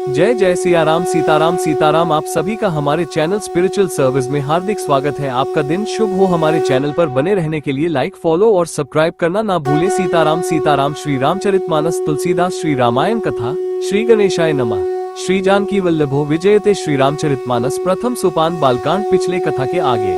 जय जय सियाराम सीताराम सीताराम। आप सभी का हमारे चैनल स्पिरिचुअल सर्विस में हार्दिक स्वागत है। आपका दिन शुभ हो। हमारे चैनल पर बने रहने के लिए लाइक, फॉलो और सब्सक्राइब करना ना भूले। सीताराम सीताराम। श्री रामचरितमानस, तुलसीदास, श्री रामायण कथा, श्री गणेशाय नमः। श्री जानकी वल्लभो विजयते। श्री रामचरितमानस प्रथम सोपान, बालकांड। पिछले कथा के आगे।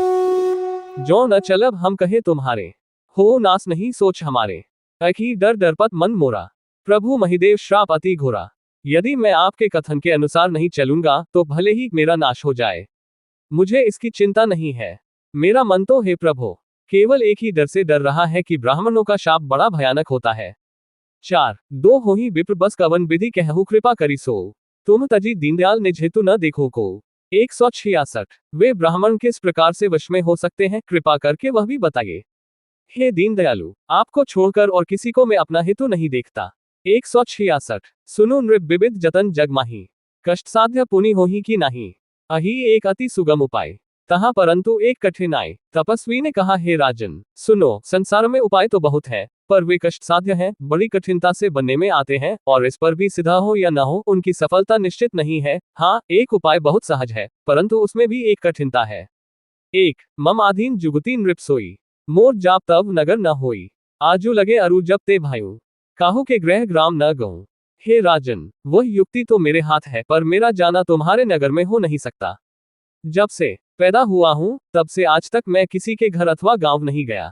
जो न चलब हम कहे तुम्हारे, हो नास नहीं सोच हमारे। अखी डर डरपत मन मोरा, प्रभु महिदेव श्राप अति घोरा। यदि मैं आपके कथन के अनुसार नहीं चलूंगा तो भले ही मेरा नाश हो जाए, मुझे इसकी चिंता नहीं है। मेरा मन तो हे प्रभु केवल एक ही डर से डर रहा है कि ब्राह्मणों का शाप बड़ा भयानक होता है। 4 दो हो ही विप्र बस कवन विधि कहु कृपा करी सो, तुम तजी दीनदयाल निज हेतु न देखो को। 166 वे ब्राह्मण किस प्रकार से वश में हो सकते हैं, कृपा करके वह भी बताइए। हे दीनदयालु, आपको छोड़कर और किसी को मैं अपना हेतु नहीं देखता। 166 सुनो नृप विविध जतन जग माही, कष्ट साध्य पुनि हो ही की नहीं। अही एक अति सुगम उपाय, तहा परंतु एक कठिन आय। तपस्वी ने कहा, हे राजन सुनो, संसार में उपाय तो बहुत है, पर वे कष्ट साध्य हैं, बड़ी कठिनता से बनने में आते हैं, और इस पर भी सिद्ध हो या न हो उनकी सफलता निश्चित नहीं है। हाँ, एक उपाय बहुत सहज है, परंतु उसमें भी एक कठिनता है। 1 मम आधीन जुगती नृप सोई, मोर जाप तब नगर न होई। आजू लगे अरु जब ते भायु, काहू के ग्रह ग्राम न गऊं। हे राजन, वह युक्ति तो मेरे हाथ है, पर मेरा जाना तुम्हारे नगर में हो नहीं सकता। जब से पैदा हुआ हूं तब से आज तक मैं किसी के घर अथवा गांव नहीं गया।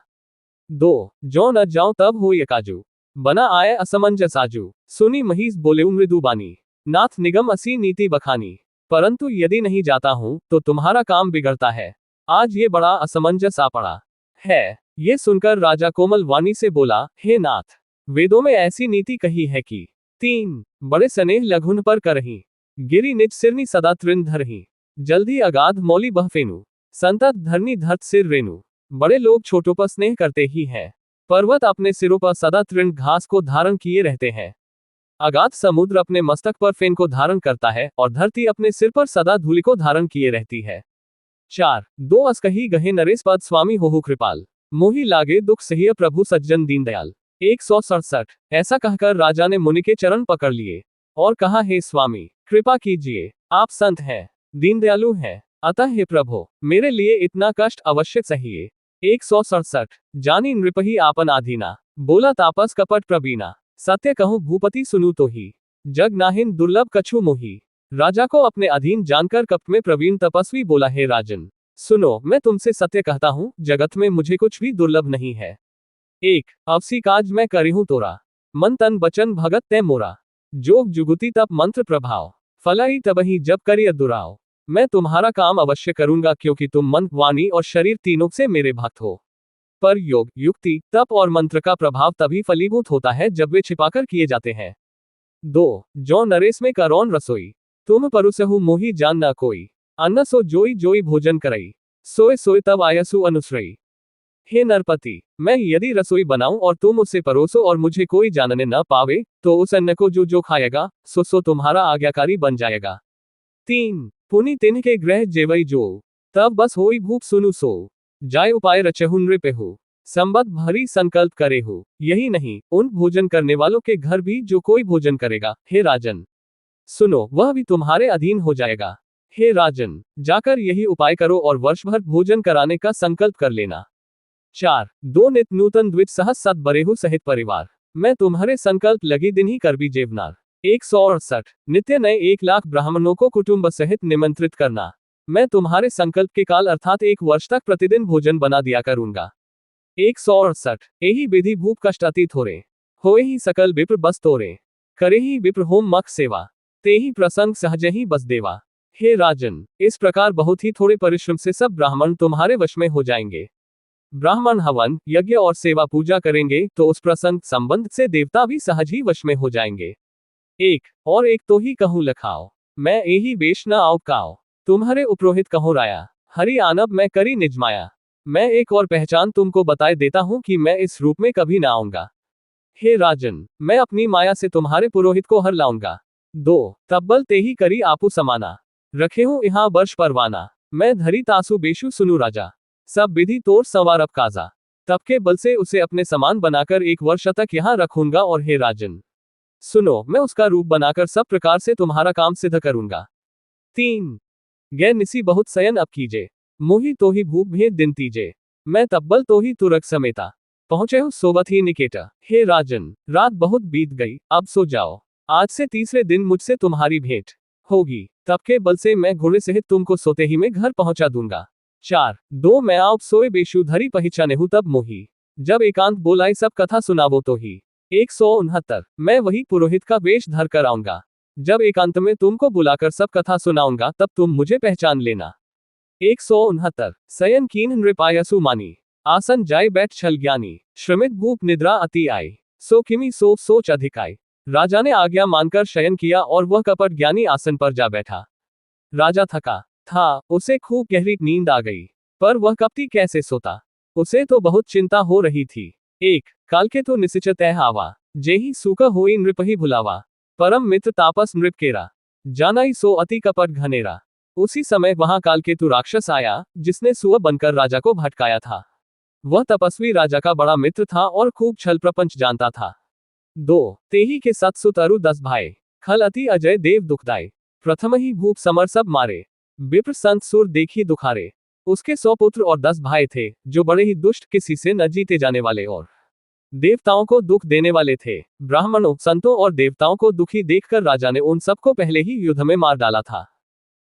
2 जो न जाऊं तब हो यकाजू, बना आए असमंजस आजू। सुनी महिष बोले मृदु बानी, नाथ निगम असी नीति बखानी। परंतु यदि नहीं जाता हूं तो तुम्हारा काम बिगड़ता है। आज ये बड़ा असमंजस आ पड़ा है। ये सुनकर राजा कोमल वाणी से बोला, हे नाथ, वेदों में ऐसी नीति कही है कि 3 बड़े स्नेह लघुन पर करही, गिरी निज सिरनी सदा तृण धरही। जल्दी अगाध मौली बह फेनु, संतत धरनी धरत सिर रेनु। बड़े लोग छोटों पर स्नेह करते ही हैं, पर्वत अपने सिरों पर सदा तृण घास को धारण किए रहते हैं। अगाध समुद्र अपने मस्तक पर फेन को धारण करता है, और धरती अपने सिर पर सदा धूलि को धारण किए रहती है। 4 दो अस कही गहे नरेश पद स्वामी होहु कृपाल, मोहि लागे दुख सहिय प्रभु सज्जन दीनदयाल। 167 ऐसा कहकर राजा ने मुनि के चरण पकड़ लिए और कहा, हे स्वामी कृपा कीजिए, आप संत हैं, दीनदयालु हैं, अतः हे प्रभु मेरे लिए इतना कष्ट अवश्य सहिए। 167 जानी नृपहि आपन आधीना, बोला तापस कपट प्रवीणा। सत्य कहूं भूपति सुनु तो ही, जग नाहिन दुर्लभ कछु मोही। राजा को अपने अधीन जानकर कपट में प्रवीण तपस्वी बोला, हे राजन सुनो, मैं तुमसे सत्य कहता हूं, जगत में मुझे कुछ भी दुर्लभ नहीं है। 1 अवसी काज मैं करिहूं तोरा, मन तन बचन भगत तै मोरा। जोग जुगुति तप मंत्र प्रभाव, फलाई तबहि जब करिय दुराव। मैं तुम्हारा काम अवश्य करूंगा, क्योंकि तुम मन, वाणी और शरीर तीनों से मेरे भक्त हो। पर योग, युक्ति, तप और मंत्र का प्रभाव तभी फलीभूत होता है जब वे छिपाकर किए जाते हैं। 2 जो नरेश में करौन रसोई, तुम परुसहु मोहि जान न कोई। अन्न सो जोई जोई भोजन करई, सोए सोए तब आयसु अनुश्रई। हे नरपति, मैं यदि रसोई बनाऊं और तुम उसे परोसो और मुझे कोई जानने न पावे, तो उस अन्न को जो जो खाएगा सो तुम्हारा आज्ञाकारी बन जाएगा। 3 पुनि तिन्ह के ग्रह जेवई जो, तब बस होई भूप सुनु सो। जाय उपाय रचहु नृपेहु, संबत भरी संकल्प करेहु। यही नहीं, उन भोजन करने वालों के घर भी जो कोई भोजन करेगा, हे राजन सुनो, वह भी तुम्हारे अधीन हो जाएगा। हे राजन, जाकर यही उपाय करो और वर्ष भर भोजन कराने का संकल्प कर लेना। 4 दो नित नूतन द्विज सहस सत बरेहु सहित परिवार, मैं तुम्हारे संकल्प लगी दिन ही कर भी जेवनार। 168 नित्य नए 1 लाख ब्राह्मणों को कुटुंब सहित निमंत्रित करना, मैं तुम्हारे संकल्प के काल अर्थात 1 वर्ष तक प्रतिदिन भोजन बना दिया करूंगा। 168 यही विधि भूप कष्ट अति थोरे, होए ही सकल विप्र बस तोरे। करे ही विप्र होम मख सेवा, ते ही प्रसंग सहज ही बस देवा। हे राजन, इस प्रकार बहुत ही थोड़े परिश्रम से सब ब्राह्मण तुम्हारे वश में हो जाएंगे। ब्राह्मण हवन, यज्ञ और सेवा पूजा करेंगे तो उस प्रसंग संबंध से देवता भी सहज ही वश में हो जाएंगे। 1 और एक तो ही कहूं लखाओ, मैं एही बेश न आओ काओ। तुम्हारे उपरोहित कहूं राया, हरि आनब मैं करी निजमाया। मैं एक और पहचान तुमको बताए देता हूं कि मैं इस रूप में कभी ना आऊंगा। हे राजन, मैं अपनी माया से तुम्हारे पुरोहित को हर लाऊंगा। 2 तब्बल ते ही करी आपू समाना, रखे हूं यहाँ वर्ष परवाना। मैं धरी तासु बेशु सुनु राजा, सब विधि तोर संवार अब काजा। तब के बल से उसे अपने समान बनाकर 1 वर्ष तक यहाँ रखूंगा। और हे राजन सुनो, मैं उसका रूप बनाकर सब प्रकार से तुम्हारा काम सिद्ध करूंगा। 3 गै निसी बहुत सयन अब कीजे, मोही तो ही भूप भेद दिन तीजे, मैं तब्बल तो ही तुरक समेता, पहुंचे हो सोवत ही निकेटा। हे राजन, रात बहुत बीत गई, अब सो जाओ। आज से तीसरे दिन मुझसे तुम्हारी भेंट होगी, तब के बल से मैं घोड़े सहित तुमको सोते ही में घर पहुंचा दूंगा। 4 2 मैं आप सोए बेशु धरी पहचाने हूँ तब मोही, जब एकांत बोलाई सब कथा सुनावो तो ही। 169 मैं वही पुरोहित का वेश धर कर आऊंगा, जब एकांत में तुमको बुलाकर सब कथा सुनाऊंगा तब तुम मुझे पहचान लेना। 169 सयन कीन नृपायसु मानी, आसन जाय बैठ छल ज्ञानी, श्रमित भूप निद्रा अति आई, सो किमी सो सोच अधिक आई। राजा ने आज्ञा मानकर शयन किया और वह कपट ज्ञानी आसन पर जा बैठा। राजा थका था, उसे खूब गहरी नींद आ गई, पर वह कपटी कैसे सोता, उसे तो बहुत चिंता हो रही थी। 1 काल के तो निसिचत आवा, जेहि सूका होई नृपहि भुलावा, परम मित्र तापस नृप केरा, जानाई सो अति कपट घनेरा। उसी समय वहां कालकेतु राक्षस आया, जिसने सुअर बनकर राजा को भटकाया था। वह तपस्वी राजा का बड़ा मित्र था और खूब छल प्रपंच जानता था। 2 तेही के सत सुत अरु 10 भाई, खल अति अजय देव दुखदाय, प्रथम ही भूप समर सब मारे, विप्र संत सुर देखी दुखारे। उसके 100 पुत्र और 10 भाई थे, जो बड़े ही दुष्ट, किसी से न जीते जाने वाले और देवताओं को दुख देने वाले थे। ब्राह्मणों, संतों और देवताओं को दुखी देखकर राजा ने उन सबको पहले ही युद्ध में मार डाला था।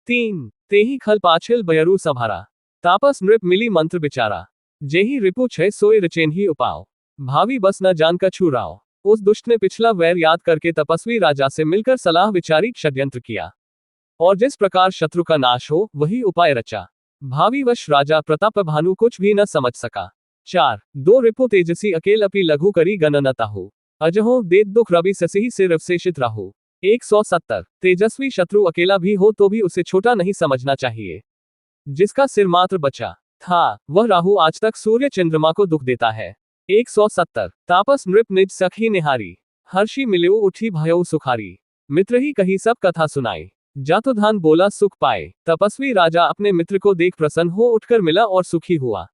3 तेही खल पाछिल बयरु सभारा, तापस नृप मिली मंत्र बिचारा, जेही रिपु छय सोए रचेन ही उपाव, भावी बस न जान कछु राव। उस दुष्ट ने पिछला वैर याद करके तपस्वी राजा से मिलकर सलाह विचारी षड्यंत्र किया, और जिस प्रकार शत्रु का नाश हो वही उपाय रचा। भावी वश राजा प्रताप भानु कुछ भी न समझ सका। 4 2 रिपु तेजसी अकेल अपी लघु करी गणनताहु, अजहो देत दुख रवि ससिही सिर अवशेषित राहु। 170 तेजस्वी शत्रु अकेला भी हो तो भी उसे छोटा नहीं समझना चाहिए। जिसका सिर मात्र बचा था, वह राहु आज तक सूर्य चंद्रमा को दुख देता है। 170 तापस नृप निज सखी निहारी, हर्षी मिलेऊ उठी भयऊ सुखारी, मित्र ही कही सब कथा सुनाई, जातुधान बोला सुख पाए। तपस्वी राजा अपने मित्र को देख प्रसन्न हो उठकर मिला और सुखी हुआ।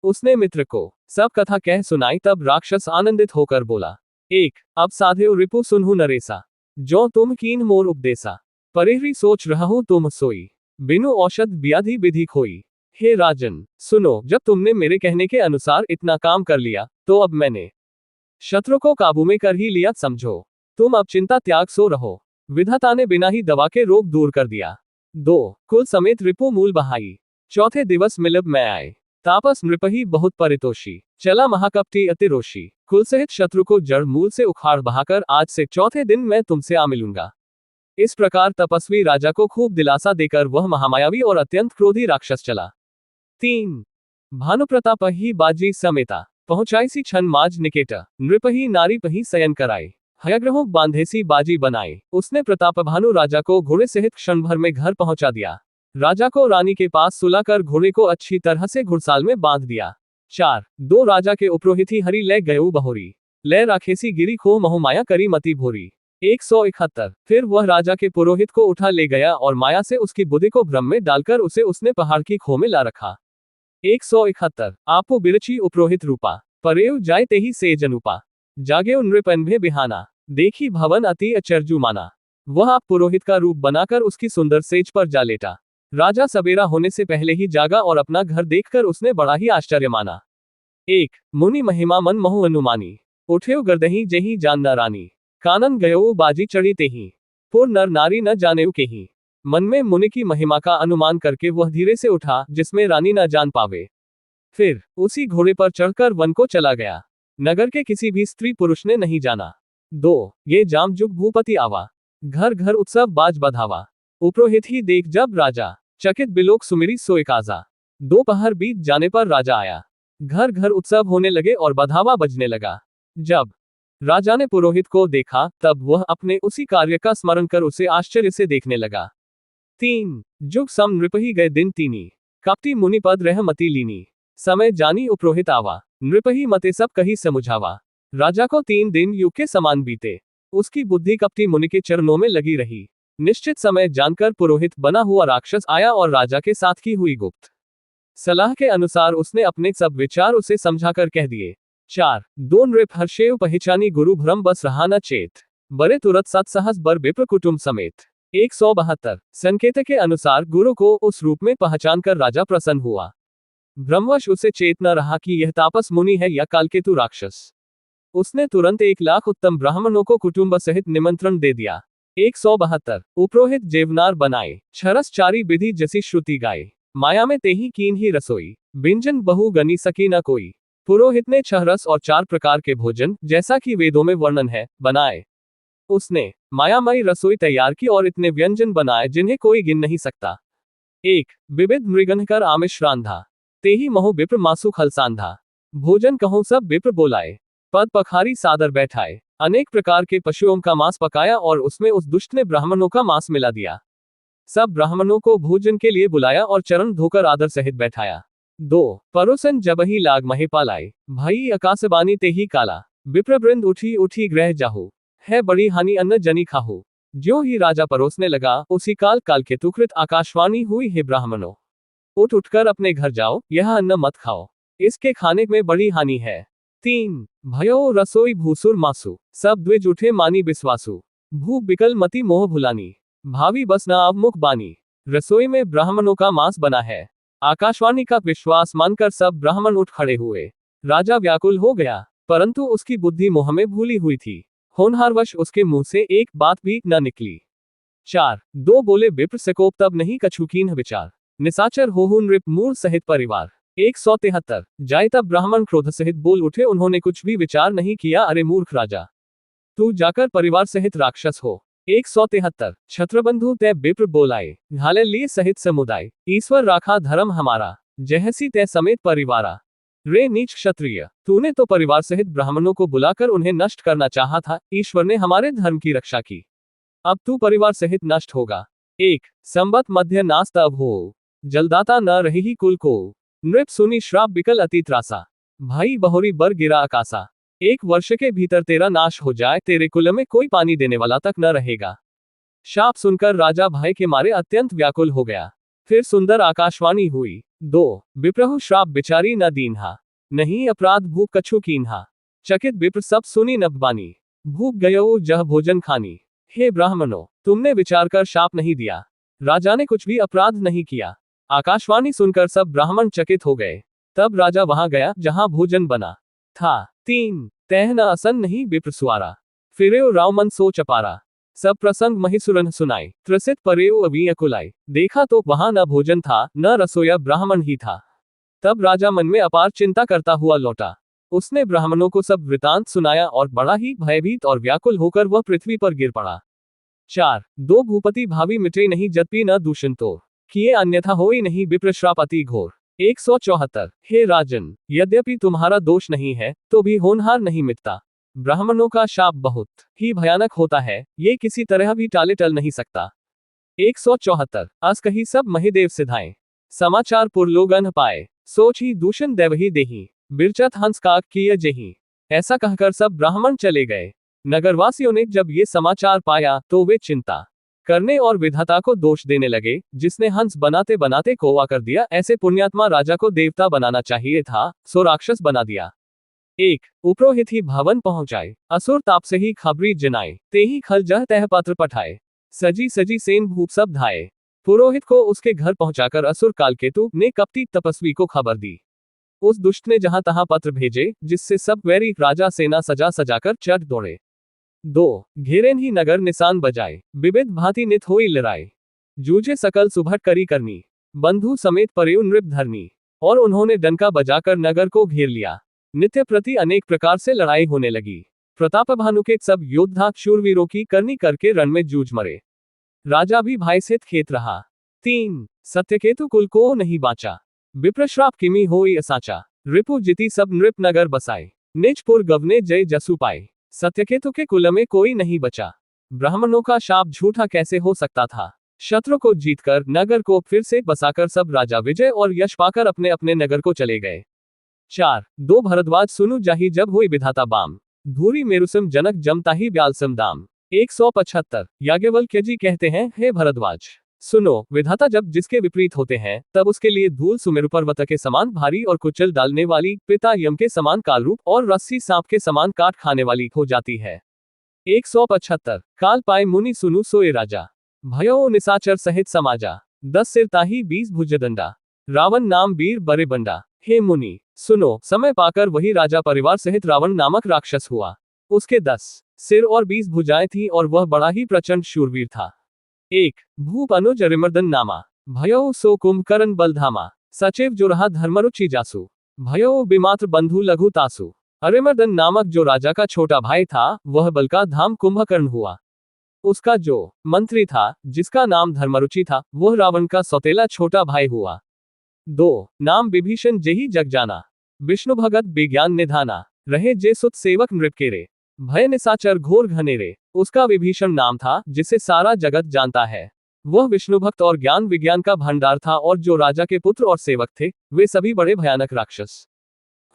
उसने मित्र को सब कथा कह सुनाई, तब राक्षस आनंदित होकर बोला, 1 अब साधेव रिपु सुनहु नरेसा, जो तुम कीन मोर उपदेसा, परेहरी सोच रहूं तुम सोई, बिनु औषध व्याधि विधि खोई। हे राजन, सुनो, जब तुमने मेरे कहने के अनुसार इतना काम कर लिया, तो अब मैंने शत्रु को काबू में कर ही लिया समझो। तुम अब चिंता त्याग सो रहो, विधाता ने बिना ही दवा के रोग दूर कर दिया। 2 कुल समेत रिपु मूल बहाई, चौथे दिवस मिलब मैं आए, तापस नृपहि बहुत परितोषी, चला महाकपटी अतिरोषी, कुल सहित शत्रु को जड़ मूल से उखाड़ बहाकर आज से चौथे दिन मैं तुमसे आ मिलूंगा। इस प्रकार तपस्वी राजा को खूब दिलासा देकर वह महामायावी और अत्यंत क्रोधी राक्षस चला। 3 भानुप्रताप ही बाजी समेता, पहुंचाईसी छन माज निकेटा, नृपहि नारी पही सयन कराई, हयग्रहों बांधेसी बाजी बनाई। उसने प्रताप भानु राजा को घोड़े सहित क्षण भर में घर पहुंचा दिया। राजा को रानी के पास सुलाकर घोड़े को अच्छी तरह से घुड़साल में बांध दिया। 4 2 राजा के उपरोहित ही हरि ले गयऊ बहोरी, ले राखेसी गिरी खो महु माया करी मति भोरी। 171 फिर वह राजा के पुरोहित को उठा ले गया और माया से उसकी बुद्धि को भ्रम में डालकर उसे उसने पहाड़ की खो में ला रखा। 171 आपो बिरची उपरोहित रूपा, परेव जाय ते ही से जनुपा, जागे नृपन्भे बिहाना, देखी भवन अति अचरजू माना। वह आप पुरोहित का रूप बनाकर उसकी सुंदर सेज पर जा लेटा। राजा सवेरा होने से पहले ही जागा और अपना घर देखकर उसने बड़ा ही आश्चर्य माना। 1 मुनि महिमा मन महु अनुमानी, उठेव गर्दही जही जान न रानी, कानन गयो बाजी चढ़ी तेही, पुर नर नारी न जानेव केही। मन में मुनि की महिमा का अनुमान करके वह धीरे से उठा, जिसमें रानी न जान पावे। फिर उसी घोड़े पर चढ़कर वन को चला गया। नगर के किसी भी स्त्री पुरुष ने नहीं जाना। 2 ये जाम जुग भूपति आवा, घर घर उत्सव बाज बधावा, उपरोहित ही देख जब राजा, चकित बिलोक सुमिरी सोए काजा। 2 पहर बीत जाने पर राजा आया, घर घर उत्सव होने लगे और बधावा बजने लगा। जब राजा ने पुरोहित को देखा, तब वह अपने उसी कार्य का स्मरण कर उसे आश्चर्य से देखने लगा। 3 जुग सम नृपहि गए दिन तीनी, कपटी मुनि पद रह मति लीनी, समय जानी उपरोहित आवा, नृपहि मते सब कही समुझावा। राजा को 3 दिन युग के समान बीते। उसकी बुद्धि कपटी मुनि के चरणों में लगी रही। निश्चित समय जानकर पुरोहित बना हुआ राक्षस आया और राजा के साथ की हुई गुप्त सलाह के अनुसार उसने अपने सब विचार उसे समझाकर कह दिए। 4 2 नृप हर्षेव पहचानी गुरु भ्रम बस रहा न चेत, बरे तुरत सत्सहस बर विप्र कुटुंब समेत। 172 संकेत के अनुसार गुरु को उस रूप में पहचान कर राजा प्रसन्न हुआ। ब्रह्मवश उसे चेत न रहा कि यह तापस मुनि है या कालकेतु राक्षस। उसने तुरंत 1,00,000 उत्तम ब्राह्मणों को कुटुंब सहित निमंत्रण दे दिया। 172 उपरोहित जेवनार बनाए, छरस चारी विधि जैसी श्रुति गाए, माया में तेही कीन ही रसोई, व्यंजन बहु गनी सकी न कोई। पुरोहित ने 6 रस और 4 प्रकार के भोजन, जैसा कि वेदों में वर्णन है, बनाए। उसने मायामयी रसोई तैयार की और इतने व्यंजन बनाए जिन्हें कोई गिन नहीं सकता। 1 विविध मृगनकर आमिष रांधा, तेही महु विप्र मासु खलसांधा। भोजन कहूं सब विप्र बोलाए, पद पखारी सादर बैठाए। अनेक प्रकार के पशुओं का मांस पकाया और उसमें उस दुष्ट ने ब्राह्मणों का मांस मिला दिया। सब ब्राह्मणों को भोजन के लिए बुलाया और चरण धोकर आदर सहित बैठाया। 2 परोसन जबही लाग महे पालाए, भाई आकाशबानी तेही काला। विप्रवृंद उठी उठी ग्रह जाहु, है बड़ी हानि अन्न जनी खाहू। ज्यों ही राजा परोसने लगा, उसी काल कालकेतुकृत आकाशवाणी हुई, हे ब्राह्मणों, उठ उठकर अपने घर जाओ, यह अन्न मत खाओ, इसके खाने में बड़ी हानि है। 3 भयो रसोई भूसुर मासु, सब द्विज उठे मानी विश्वासु। भूख बिकल मति मोह भुलानी, भावी बस न अब मुख बानी। रसोई में ब्राह्मणों का मांस बना है। आकाशवाणी का विश्वास मानकर सब ब्राह्मण उठ खड़े हुए। राजा व्याकुल हो गया, परंतु उसकी बुद्धि मोह में भूली हुई थी। होनहारवश उसके मुंह से एक बात भी न निकली। 4 2 बोले विप्र सकोप तब नहीं कछु कीन्ह विचार, निशाचर होहु नृप मूल सहित परिवार। 173 जाय तब ब्राह्मण क्रोध सहित बोल उठे, उन्होंने कुछ भी विचार नहीं किया, अरे मूर्ख राजा, तू जाकर परिवार सहित राक्षस हो। 173 छत्रबंधु तय विप्र बोलाए, घाले लिए सहित समुदाय, ईश्वर राखा धर्म हमारा, जहसी तय समेत परिवारा। रे नीच क्षत्रिय, तूने तो परिवार सहित ब्राह्मणों को बुलाकर उन्हें नष्ट करना चाहा था, ईश्वर ने हमारे धर्म की रक्षा की, अब तू परिवार सहित नष्ट होगा। 1 संबत मध्य नास तब हो, जलदाता न रही ही कुल को। नृप सुनी श्राप बिकल अति त्रासा, भाई बहोरी बर गिरा आकाशा। 1 वर्ष के भीतर तेरा नाश हो जाए, तेरे कुल में कोई पानी देने वाला तक न रहेगा। शाप सुनकर राजा भय के मारे अत्यंत व्याकुल हो गया। फिर सुंदर आकाशवाणी हुई। 2 विप्रहु श्राप बिचारी न दीन्हा, नहीं अपराध भूख कछु कीन्हा। चकित विप्र सब सुनी नभ बानी, भूख गयो जह भोजन खानी। हे ब्राह्मणों, तुमने विचार कर शाप नहीं दिया, राजा ने कुछ भी अपराध नहीं किया। आकाशवाणी सुनकर सब ब्राह्मण चकित हो गए। तब राजा वहां गया जहां भोजन बना था। 3 तह न असन नहीं विप्र सुआरा, फिरेव राव मन सो चपारा। सब प्रसंग महिसुरन सुनाए, त्रसित परेव अभी अकुलाए। देखा तो वहां न भोजन था, न रसोया ब्राह्मण ही था। तब राजा मन में अपार चिंता करता हुआ लौटा। उसने ब्राह्मणों को सब वृतांत सुनाया और बड़ा ही भयभीत और व्याकुल होकर वह पृथ्वी पर गिर पड़ा। 4 2 भूपति भावी मिटे नहीं जदपि न दूषण तो, किए अन्यथा होई नहीं विप्र श्राप अति घोर। 174 हे राजन, यद्यपि तुम्हारा दोष नहीं है, तो भी होनहार नहीं मिटता। ब्राह्मणों का शाप बहुत ही भयानक होता है, ये किसी तरह भी टाले टल नहीं सकता। 174 अस कही सब महिदेव सिधाए, समाचार पुर लोग अन पाए, सोच ही दूषण देवही देही, बिरचत हंस काक किए जेही। ऐसा कहकर सब ब्राह्मण चले गए। नगरवासियों ने जब ये समाचार पाया तो वे चिंता करने और विधाता को दोष देने लगे, जिसने हंस बनाते बनाते कौवा कर दिया, ऐसे पुण्यात्मा राजा को देवता बनाना चाहिए था, सो राक्षस बना दिया। 1 उपरोहित ही भवन पहुंचाए, असुर ताप से ही खबरी जनाए, ते ही खल जह तह पत्र पठाए, सजी सजी सेन भूप सब धाये। पुरोहित को उसके घर पहुंचाकर असुर कालकेतु ने कपटी तपस्वी को खबर दी। उस दुष्ट ने जहां तहां पत्र भेजे, जिससे सब वैरी राजा सेना सजा सजाकर चढ़ दौड़े। 2 घेरेन ही नगर निशान बजाए, विविध भांति नित होई लड़ाई, जूझे सकल सुभट करी करनी, बंधु समेत परेउ नृप धरनी। और उन्होंने डंका बजाकर नगर को घेर लिया। नित्य प्रति अनेक प्रकार से लड़ाई होने लगी। प्रतापभानु के सब योद्धा शूरवीरों की करनी करके रण में जूझ मरे। राजा भी भय से खेत रहा। 3 सत्यकेतु कुल को नहीं बाचा, विप्रश्राप किमी होई असाचा। रिपु जिति सब नृप नगर बसाए, निजपुर गवने जय जसु पाए। सत्यकेतु के कुल में कोई नहीं बचा। ब्राह्मणों का शाप झूठा कैसे हो सकता था। शत्रु को जीतकर नगर को फिर से बसाकर सब राजा विजय और यश पाकर अपने अपने नगर को चले गए। 4 2 भरद्वाज सुनु जाही जब हुई विधाता बाम, धूरी मेरुसम जनक जमता ही ब्यालसम दाम। 175 याज्ञवल्क्य जी कहते हैं, हे भरद्वाज सुनो, विधाता जब जिसके विपरीत होते हैं, तब उसके लिए धूल सुमेरु पर्वत के समान भारी और कुचल डालने वाली, पिता यम के समान कालरूप और रस्सी सांप के समान काट खाने वाली हो जाती है। 175 काल पाए मुनि सुनु सोए राजा, भयो निसाचर सहित समाजा, 10 सिर ताही 20 भुजदंडा, रावण नाम वीर बरे बंडा। हे मुनि सुनो, समय पाकर वही राजा परिवार सहित रावण नामक राक्षस हुआ। उसके 10 सिर और 20 भुजाएं थी और वह बड़ा ही प्रचंड शूरवीर था। 1 भूप अनुज अरिमर्दन नामा, भयो सो कुंभकर्ण बलधामा, सचिव जो रहा धर्मरुचि जासु, भयो बिमात्र बंधु लघु तासु। अरिमर्दन नामक जो राजा का छोटा भाई था, वह बल का धाम कुंभकर्ण हुआ। उसका जो मंत्री था, जिसका नाम धर्मरुचि था, वह रावण का सौतेला छोटा भाई हुआ। 2 नाम विभीषण जेहि जग जाना, विष्णु भगत विज्ञान निधाना, रहे जे सुत सेवक नृपकेरे, भय निसाचर घोर घनेरे। उसका विभीषण नाम था, जिसे सारा जगत जानता है। वह विष्णु भक्त और ज्ञान विज्ञान का भंडार था, और जो राजा के पुत्र और सेवक थे, वे सभी बड़े भयानक राक्षस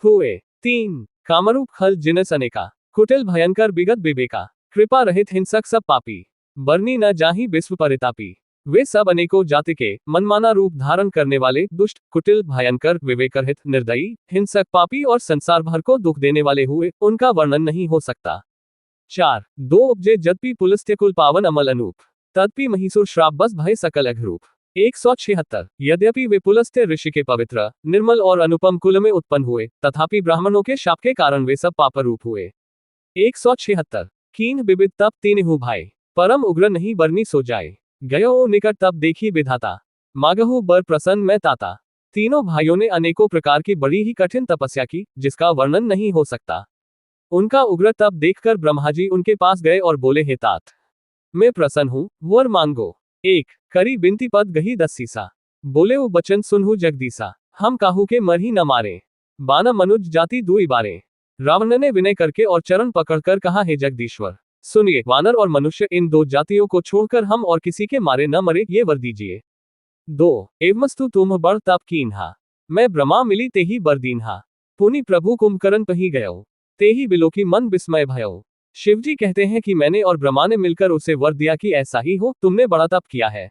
हुए। 3 कामरूप खल जिनस अनेका, कुटिल भयंकर विगत विवेका, कृपा रहित हिंसक सब पापी, बरनी न जाहि विश्व परितापी। वे सब अनेकों जाति के मनमाना रूप धारण करने वाले, दुष्ट, कुटिल, भयंकर, विवेकरहित, निर्दयी, हिंसक, पापी और संसार भर को दुख देने वाले हुए। उनका वर्णन नहीं हो सकता। 4 2 उपजे जदपि पुलस्त्य कुल पावन अमल अनूप, तदपि महिषुर श्राप बस भय सकल अघरूप। 176 यद्यपि वे पुलस्त्य ऋषि के पवित्र, निर्मल और अनुपम कुल में उत्पन्न हुए, तथापि ब्राह्मणों के शाप के कारण वे सब पापरूप हुए। 176 कीन विविध तप तीनहु भाई, परम उग्र नहीं बरनी सो जाए, गयो निकट तब देखी विधाता, मागहु बर प्रसन्न मैं ताता। तीनों भाइयों ने अनेकों प्रकार की बड़ी ही कठिन तपस्या की, जिसका वर्णन नहीं हो सकता। उनका उग्र तप देखकर ब्रह्माजी उनके पास गए और बोले, हे तात, मैं प्रसन्न हूं, वर मांगो। 1 करी बिनती पद गही 10 सीसा, बोले वो बचन सुनहु जगदीसा, हम काहू के मर ही न मारे, बाना मनुज जाति दुई बारे। रावण ने विनय करके और चरण पकड़कर कहा, हे जगदीश्वर, सुनिए, वानर और मनुष्य इन 2 जातियों को छोड़कर हम और किसी के मारे न मरे, ये वर दीजिए। 2 एवमस्तु तुम बड़ तप कीन्हा, मैं ब्रह्मा मिली तेही बर दीन्हा, पुनि प्रभु कुंभकर्ण पही गयो, तेही बिलोकी मन विस्मय भयो। शिवजी कहते हैं कि मैंने और ब्रह्मा ने मिलकर उसे वर दिया कि ऐसा ही हो, तुमने बड़ा तप किया है।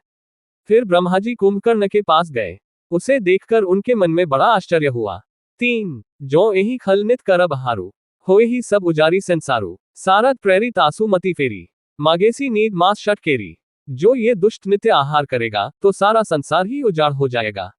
फिर ब्रह्माजी कुंभकर्ण के पास गए, उसे देखकर उनके मन में बड़ा आश्चर्य हुआ। 3 जो एही खल नित करब हारू, होए ही सब उजारी संसारू, सारद प्रेरित आसु मति फेरी, मागेसी नींद मास शट केरी। जो ये दुष्ट नित्य आहार करेगा, तो सारा संसार ही उजाड़ हो जाएगा।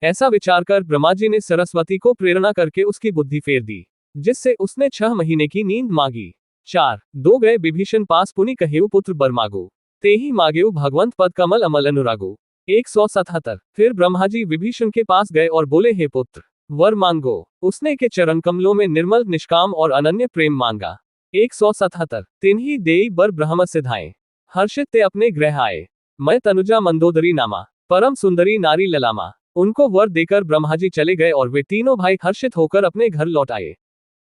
ऐसा विचार कर ब्रह्माजी ने सरस्वती को प्रेरणा करके उसकी बुद्धि फेर दी, जिससे उसने 6 महीने की नींद मांगी। 4 2 गए विभीषण पास पुनि कहेउ पुत्र बर मागो, तेही मागेउ भगवंत पद कमल अमल अनुरागो। 177 फिर ब्रह्माजी विभीषण के पास गए और बोले, हे पुत्र, वर मांगो। उसने के चरण कमलों में निर्मल, निष्काम और अनन्य प्रेम मांगा। 177 तिन्ही देई बर ब्रह्म सिधाए, हर्षित ते अपने गृह आए, मैं तनुजा मंदोदरी नामा, परम सुंदरी नारी ललामा। उनको वर देकर ब्रह्माजी चले गए और वे तीनों भाई हर्षित होकर अपने घर लौट आए।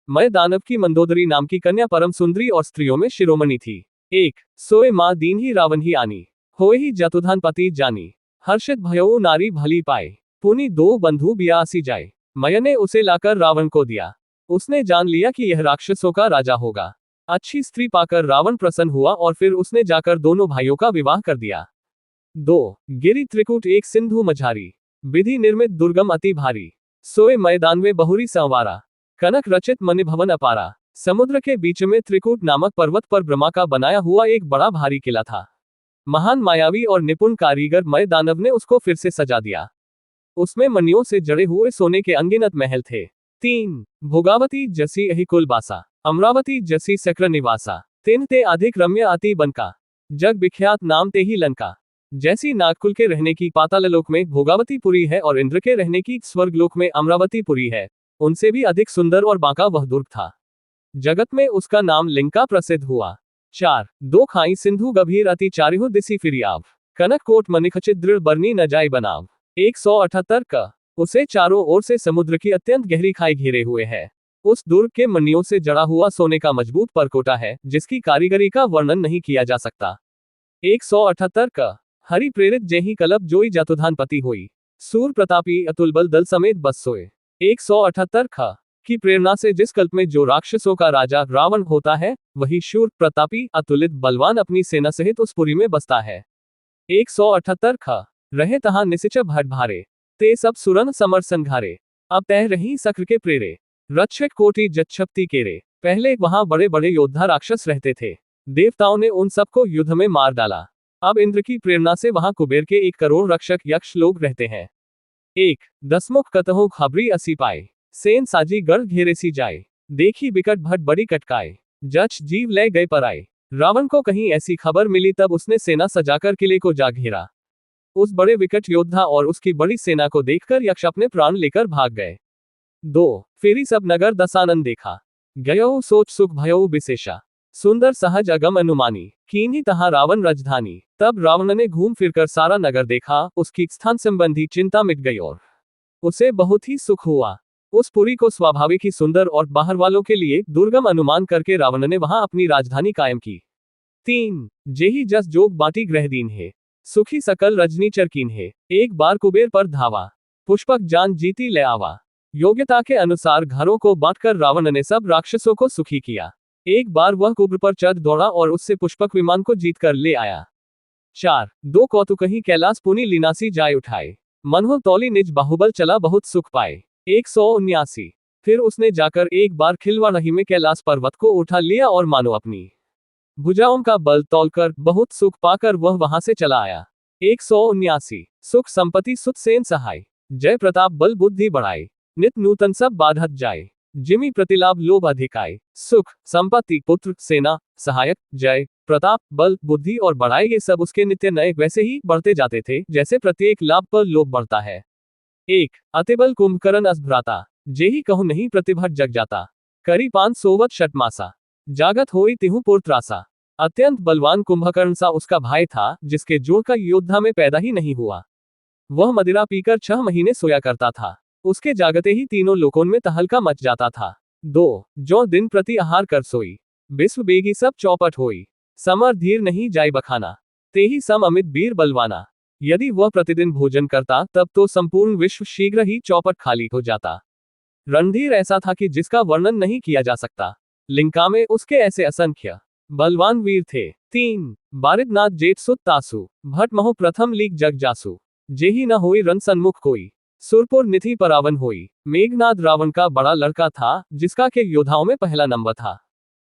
मैं दानव की मंदोदरी नाम की कन्या परम सुंदरी और स्त्रियों में शिरोमणि थी। 1 सोए माँ दीन ही रावण ही आनी, होए ही जतुधान पति जानी, हर्षित भयो नारी भली पाए, पुनि 2 बंधु बियासी जाए, मैंने उसे लाकर रावण को दिया। उसने जान लिया कि यह राक्षसों का राजा होगा। अच्छी स्त्री पाकर रावण प्रसन्न हुआ और फिर उसने जाकर दोनों भाइयों का विवाह कर दिया। 2 गिरि त्रिकूट एक सिंधु मझारी, विधि निर्मित दुर्गम अति भारी, सोए मैदान में बहुरी संवारा, कनक रचित मणि भवन अपारा। समुद्र के बीच में त्रिकूट नामक पर्वत पर ब्रह्मा का बनाया हुआ एक बड़ा भारी किला था। महान मायावी और निपुण कारीगर मय दानव ने उसको फिर से सजा दिया। उसमें मणियों से जड़े हुए सोने के अंगिनत महल थे। 3 भोगावती जसी अहि कुल बासा, अमरावती जसी सक्र निवासा, तिन ते अधिक रम्य अति बनका, जग विख्यात नाम ते ही लंका। जैसी नागकुल के रहने की पाताललोक में भोगावतीपुरी है और इंद्र के रहने की स्वर्गलोक में अमरावतीपुरी है, उनसे भी अधिक सुंदर और बांका वह दुर्ग था। जगत में उसका नाम लिंका प्रसिद्ध हुआ। 4 2 खाई सिंधु गभीर अति चारिहु दिसी फिरियाव, कनक कोट मनिखचित दृढ़ बरनी न जाय बनाव। 178 का उसे चारों ओर से समुद्र की अत्यंत गहरी खाई घेरे हुए है। उस दुर्ग के मणियों से जड़ा हुआ सोने का मजबूत परकोटा है, जिसकी कारीगरी का वर्णन नहीं किया जा सकता। 178 का हरि प्रेरित जेहि कलब जोई जतुधान पति होई, सूर प्रतापी अतुल बल दल समेत बस सोए। 178 ख की प्रेरणा से जिस कल्प में जो राक्षसों का राजा रावण होता है, वही शूर, प्रतापी, अतुलित, बलवान अपनी सेना सहित उस पुरी में बसता है। 178 ख रहे तहां निसिच भट भारे, ते सब सुरन समर संघारे, अब तह रही सक्र के प्रेरे, रक्षक कोटि जच्छप्ति केरे। पहले वहां बड़े बड़े योद्धा राक्षस रहते थे, देवताओं ने उन सबको युद्ध में मार डाला। अब इंद्र की प्रेरणा से वहां कुबेर के 1 करोड़ रक्षक यक्ष लोग रहते हैं। 1 दसमुख कतहो खबरी असी पाए, सेन साजी गढ़ घेरे सी जाए, देखी बिकट भट बड़ी कटकाए, जच जीव ले गए पराए। रावण को कहीं ऐसी खबर मिली, तब उसने सेना सजाकर किले को जा घेरा। उस बड़े विकट योद्धा और उसकी बड़ी सेना को देखकर यक्ष अपने प्राण लेकर भाग गए। 2 फेरी सब नगर दसानन देखा, गयो सोच सुख भयो विशेषा, सुंदर सहज अगम अनुमानी, कीन्ही तहां रावण राजधानी। तब रावण ने घूम फिरकर सारा नगर देखा, उसकी स्थान संबंधी चिंता मिट गई और उसे बहुत ही सुख हुआ। उस पुरी को स्वाभाविक ही सुंदर और बाहर वालों के लिए दुर्गम अनुमान करके रावण ने वहां अपनी राजधानी कायम की। 3 जेहि जस जोग बाटी ग्रह दीन है, सुखी सकल रजनी चरकीन है, एक बार कुबेर पर धावा, पुष्पक जान जीती ले आवा। योग्यता के अनुसार घरों को बांटकर रावण ने सब राक्षसों को सुखी किया। एक बार वह कुब्र पर चढ़ दौड़ा और उससे पुष्पक विमान को जीत कर ले आया। 4 दो कौतुकही कैलाश पुनि लीनासी जाय उठाए, मनहो तौली निज बाहुबल चला बहुत सुख पाए। 179 फिर उसने जाकर एक बार खिलवा रही में कैलाश पर्वत को उठा लिया और मानो अपनी भुजाओं का बल तौलकर बहुत सुख पाकर वह वहां से चला आया। 179 सुख संपत्ति सुत सेन सहाय, जय प्रताप बल बुद्धि बढ़ाए, नित नूतन सब बाधत जाए, जिमी प्रतिलाभ लोभ अधिकाय। सुख संपत्ति पुत्र सेना सहायक जय प्रताप बल बुद्धि और बढ़ाए, ये सब उसके नित्य नए वैसे ही बढ़ते जाते थे जैसे प्रत्येक लाभ पर लोभ बढ़ता है। 1 अतिबल कुंभकर्ण असभ्राता, जेहि कहूं नहीं प्रतिभट जग जाता, करी 500 षटमासा, जागत होई तिहु पुरत्रासा। अत्यंत बलवान कुंभकर्ण सा उसका भाई था, जिसके जोड़ का योद्धा में पैदा ही नहीं हुआ। वह मदिरा पीकर 6 महीने सोया करता था, उसके जागते ही तीनों लोकों में तहलका मच जाता था। 2 जो दिन प्रति आहार कर सोई, विश्व बेगी सब चौपट होई, समर धीर नहीं जाय बखाना, तेहि सम अमित वीर बलवाना। यदि वह प्रतिदिन भोजन करता तब तो संपूर्ण विश्व शीघ्र ही चौपट खाली हो जाता। रणधीर ऐसा था कि जिसका वर्णन नहीं किया जा सकता। लिंका में उसके ऐसे असंख्य बलवान वीर थे। 3 बारिदनाथ जेठ सुत तासु, भट महो प्रथम लीक जग जासु, जेहि न होई रण सन्मुख कोई, सुरपुर निधि परावन होई। मेघनाद रावण का बड़ा लड़का था, जिसका के योद्धाओं में पहला नंबर था।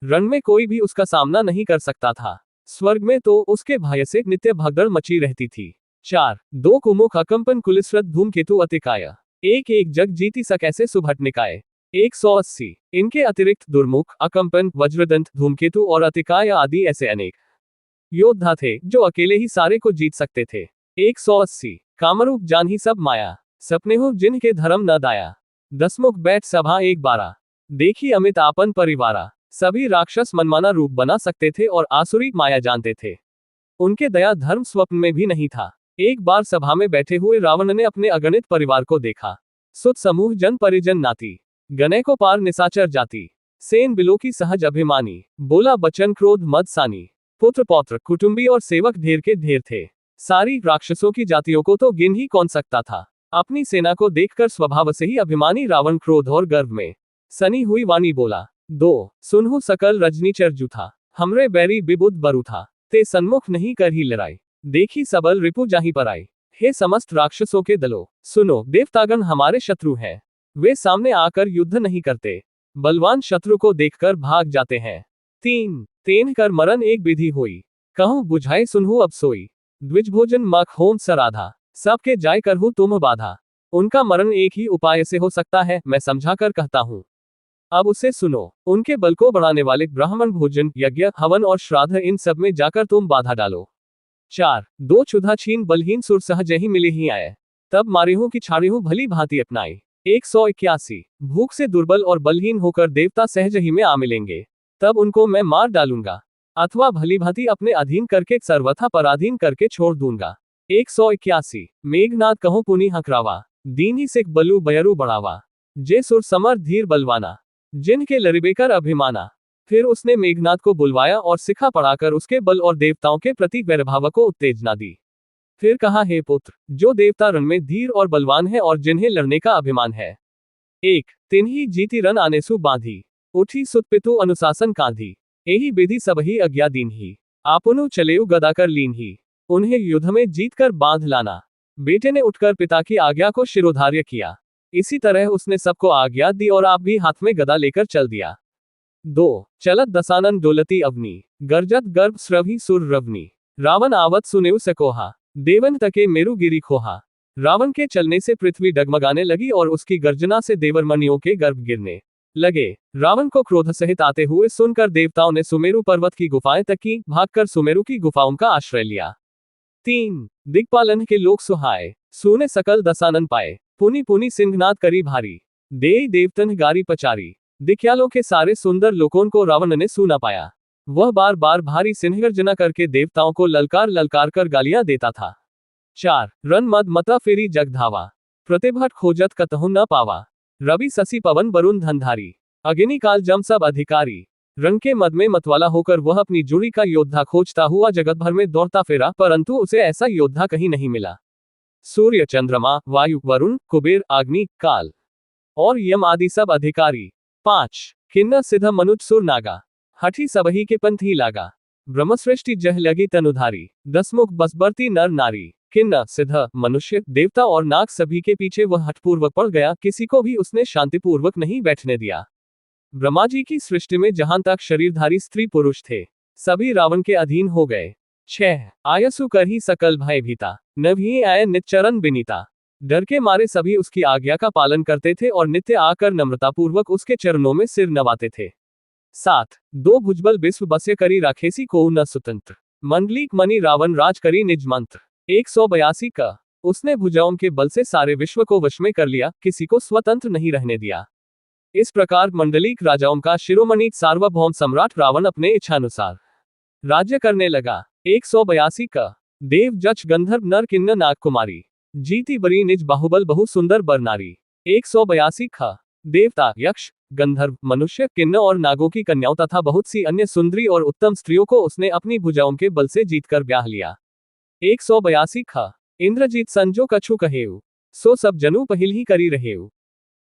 रण में कोई भी उसका सामना नहीं कर सकता था। स्वर्ग में तो उसके भय से नित्य भगदड़ मची रहती थी। 4 दो कुमुख अकंपन कुलिस्रत धूमकेतु अतिकाय, एक एक जग जीती सकैसे सुभट निकाय। 180 इनके अतिरिक्त दुर्मुख अकंपन वज्रदंत धूमकेतु और अतिकाय आदि ऐसे अनेक योद्धा थे जो अकेले ही सारे को जीत सकते थे। 180 कामरूप जान ही सब माया, सपने हो जिनके धर्म न दाया, दसमुख बैठ सभा 112, देखी अमित आपन परिवारा। सभी राक्षस मनमाना रूप बना सकते थे और आसुरी माया जानते थे। उनके दया धर्म स्वप्न में भी नहीं था। एक बार सभा में बैठे हुए रावण ने अपने अगणित परिवार को देखा। सुत समूह जन परिजन नाती, गने को पार निसाचर जाति, सेन बिलो की सहज अभिमानी, बोला बचन क्रोध मद सानी, पुत्र पौत्र कुटुंबी और सेवक ढेर के ढेर थे। सारी राक्षसों की जातियों को तो गिन ही कौन सकता था। अपनी सेना को देखकर स्वभाव से ही अभिमानी रावण क्रोध और गर्व में सनी हुई वाणी बोला। 2 सुनहु सकल रजनीचर जूथा, हमरे बैरी बिबुद बरु था, ते सन्मुख नहीं कर ही लड़ाई, देखी सबल रिपु जाही पर आई। हे समस्त राक्षसों के दलों, सुनो, देवतागण हमारे शत्रु हैं। वे सामने आकर युद्ध नहीं करते, बलवान शत्रु को देखकर भाग जाते हैं। 3 तेन कर मरण एक विधि होई, कहूं बुझाए सुनहु अब सोई, द्विज भोजन मख होम सराधा, सबके जाय करहु तुम बाधा। उनका मरण एक ही उपाय से हो सकता है, मैं समझा कर कहता हूं, अब उसे सुनो। उनके बल को बढ़ाने वाले ब्राह्मण भोजन यज्ञ हवन और श्राद्ध, इन सब में जाकर तुम बाधा डालो। 4 दो क्षुधा छीन बलहीन सुर सहज ही मिले ही आए, तब मारिहूं की छाड़िहूं भली भांति अपनाई। 181 भूख से दुर्बल और बलहीन होकर देवता सहज ही में आ मिलेंगे, तब उनको मैं मार डालूंगा, अथवा भली भांति अपने अधीन करके सर्वथा पराधीन करके छोड़ दूंगा। 181 मेघनाथ कहो पुनि हकरावा, दीन ही सिख बलु बयरु बढ़ावा, जे सुर समर धीर बलवाना, जिनके लरिबेकर अभिमाना। फिर उसने मेघनाथ को बुलवाया और सिखा पढ़ाकर उसके बल और देवताओं के प्रति वैरभाव को उत्तेजना दी। फिर कहा, हे पुत्र, जो देवता रण में धीर और बलवान है और जिन्हें लड़ने का अभिमान है, 1 तिन्ही जीती रन आनेसु बांधी, उठी सुत पितु अनुशासन कांधी, एही विधि सबही अज्ञा दीन ही, आपुनु चलेउ गदाकर लीन ही, उन्हें युद्ध में जीतकर बांध लाना। बेटे ने उठकर पिता की आज्ञा को शिरोधार्य किया। इसी तरह उसने सबको आज्ञा दी और आप भी हाथ में गदा लेकर चल दिया। 2 चलत दसानन डोलती अवनी, गर्जत गर्भ स्रभी सुर रवनी, रावण आवत सुनेउ सकोहा, देवन तके मेरु गिरी खोहा। रावण के चलने से पृथ्वी डगमगाने लगी और उसकी गर्जना से देवरमणियों के गर्भ गिरने लगे। रावण को क्रोध सहित आते हुए सुनकर देवताओं ने सुमेरु पर्वत की गुफाएं तकी, भागकर सुमेरु की गुफाओं का आश्रय लिया। 3 दिक्पालन के लोक सुहाए, सुने सकल दसानन पाए, पुनि पुनि सिंहनाद करी भारी, देई देवतन गारी पचारी। दिक्यालों के सारे सुंदर लोकों को रावण ने सुना पाया। वह बार बार भारी सिंहगर्जना करके देवताओं को ललकार ललकार कर गालियां देता था। 4 रन मद मता फेरी जगधावा, प्रतिभट खोजत कतहु न पावा, रवि शशि पवन वरुण धनधारी, अग्नि काल जम सब अधिकारी। रंग के मद में मतवाला होकर वह अपनी जुड़ी का योद्धा खोजता हुआ जगत भर में दौड़ता फिरा, परंतु उसे ऐसा योद्धा कहीं नहीं मिला। सूर्य चंद्रमा वायु वरुण कुबेर अग्नि काल और यम आदि सब अधिकारी। 5 किन्ना सिद्ध मनुज सुर नागा, हठी सबही के पंथ ही लागा, ब्रह्मश्रेष्ठी जह लगी तनुधारी, 10 मुख बसबरती नर नारी। किन्ना सिद्ध मनुष्य देवता और नाग सभी के पीछे वह हठपूर्वक पड़ गया, किसी को भी उसने शांतिपूर्वक नहीं बैठने दिया। ब्रह्मा जी की सृष्टि में जहां तक शरीरधारी स्त्री पुरुष थे, सभी रावण के अधीन हो गए। 6 आयसु कर ही सकल भय भीता, नभी आय निच्चरण बिनीता, डर के मारे सभी उसकी आज्ञा का पालन करते थे और नित्य आकर नम्रतापूर्वक उसके चरणों में सिर नवाते थे। 7 दो भुजबल विश्व बसे करी राखेसी को न स्वतंत्र, मंडलीक मणि रावण राज करी निज मंत्र। 182 का उसने भुजाओं के बल से सारे विश्व को वश में कर लिया, किसी को स्वतंत्र नहीं रहने दिया। इस प्रकार मंडलीक राजाओं का शिरोमणि सार्वभौम सम्राट रावण अपने इच्छानुसार राज्य करने लगा। 182 का देव जच गंधर्व नर किन्न नाग कुमारी, जीती बरी निज बाहुबल बहु सुंदर बर नारी। 182 का देवता यक्ष गंधर्व मनुष्य किन्न और नागों की कन्याओं तथा बहुत सी अन्य सुंदरी और उत्तम स्त्रियों को उसने अपनी भुजाओं के बल से जीतकर ब्याह लिया। 182 खा इंद्रजीत संजो कछु कहेऊ, सो सब जनु पहिल ही करी रहेऊ,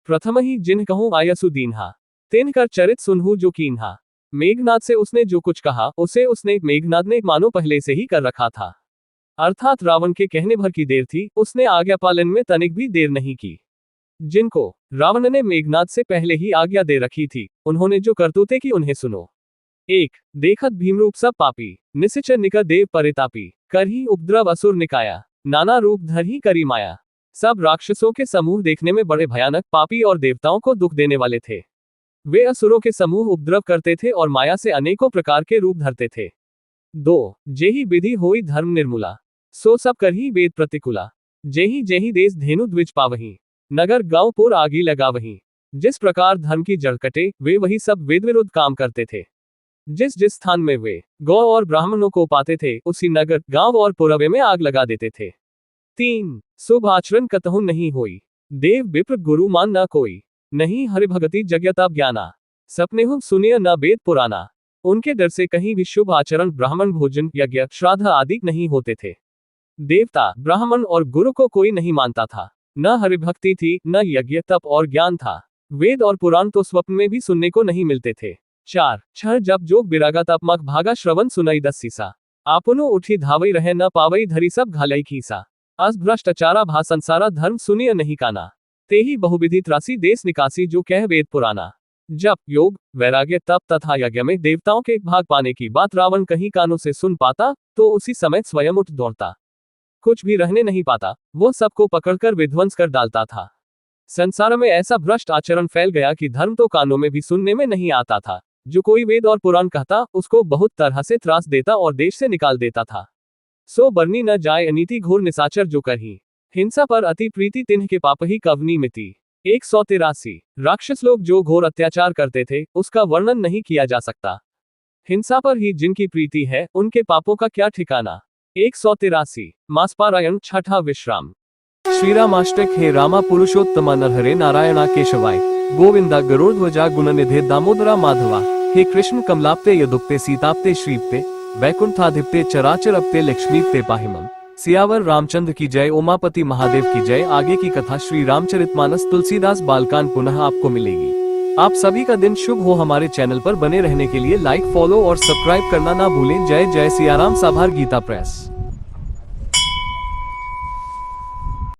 प्रथम ही जिन कहूं आयसु दीन्हा, तेन कर चरित सुनहु जो कीन्हा। मेघनाद से उसने जो कुछ कहा उसे उसने मेघनाद ने मानो पहले से ही कर रखा था, अर्थात रावण के कहने भर की देर थी, उसने आज्ञा पालन में तनिक भी देर नहीं की। जिनको रावण ने मेघनाद से पहले ही आज्ञा दे रखी थी, उन्होंने जो करतूते की उन्हें सुनो। 1 देखत भीमरूप सब पापी, निशिचर निकर देव परितापी, करही उपद्रव असुर निकाया, नाना रूप धर ही करी माया। सब राक्षसों के समूह देखने में बड़े भयानक पापी और देवताओं को दुख देने वाले थे। वे असुरों के समूह उपद्रव करते थे और माया से अनेकों प्रकार के रूप धरते थे। 2 जेहि विधि होई धर्म निर्मूला, सो सब करही वेद प्रतिकूला, जेहि जेहि देश धेनु द्विज पावही, नगर गांव पुर आगी लगा वही। जिस प्रकार धर्म की जड़ कटे, वे वही सब वेद विरुद्ध काम करते थे। जिस जिस स्थान में वे गौ और ब्राह्मणों को पाते थे, उसी नगर गांव और पुरवे में आग लगा देते थे। 3 शुभ आचरण कतहु नहीं होई, देव विप्र गुरु मान न कोई, नहीं हरिभगति जग्यता ज्ञाना, सपनेहु सुनिय न वेद पुराना। उनके डर से कहीं भी शुभ आचरण ब्राह्मण भोजन यज्ञ श्राद्ध आदि नहीं होते थे। देवता ब्राह्मण और गुरु को कोई नहीं मानता था, न हरिभक्ति थी, न यज्ञ तप और ज्ञान था। वेद और पुराण तो स्वप्न में भी सुनने को नहीं मिलते थे। 4 छह जब जोग बिरागा तप मग भागा श्रवण सुनई 10 सीसा, आपनो उठी धावई रहे न पावई धरी सब घालई खीसा। अस भ्रष्टाचारा भा संसारा धर्म सुनिय नहीं काना, ते ही बहुविधि त्रासी देश निकासी जो कह वेद पुराना। जब योग वैराग्य तप तथा यज्ञ में देवताओं के भाग पाने की बात रावण कहीं कानों से सुन पाता तो उसी समय स्वयं उठ दौड़ता, कुछ भी रहने नहीं पाता, वो सबको पकड़कर विध्वंस कर डालता था। संसार में ऐसा भ्रष्ट आचरण फैल गया कि धर्म तो कानों में भी सुनने में नहीं आता था। जो कोई वेद और पुराण कहता उसको बहुत तरह से त्रास देता और देश से निकाल देता था। सो बरनी न जाए अनीति घोर निशाचर जो करही, हिंसा पर अति प्रीति तिन्ह के पाप ही कवनी मिति। 183 राक्षस लोग जो घोर अत्याचार करते थे उसका वर्णन नहीं किया जा सकता। हिंसा पर ही जिनकी प्रीति है उनके पापों का क्या ठिकाना। 183 मासपारायण छठा विश्राम। श्रीरामाष्टक हे रामा पुरुषोत्तमा नरहरे नारायणा केशवाय, गोविंदा गरुड़ध्वजा गुणनिधे दामोदरा माधवा। हे कृष्ण कमलाप्ते यदुक्ते सीताप्ते श्रीप्ते, वैकुंठाधिप्ते चराचरप्ते लक्ष्मीप्ते पाहिमम। सियावर रामचंद्र की जय, उमापति महादेव की जय। आगे की कथा श्री रामचरितमानस तुलसीदास बालकांड पुनः आपको मिलेगी। आप सभी का दिन शुभ हो। हमारे चैनल पर बने रहने के लिए लाइक फॉलो और सब्सक्राइब करना ना भूलें। जय जय सियाराम। साभार गीता प्रेस।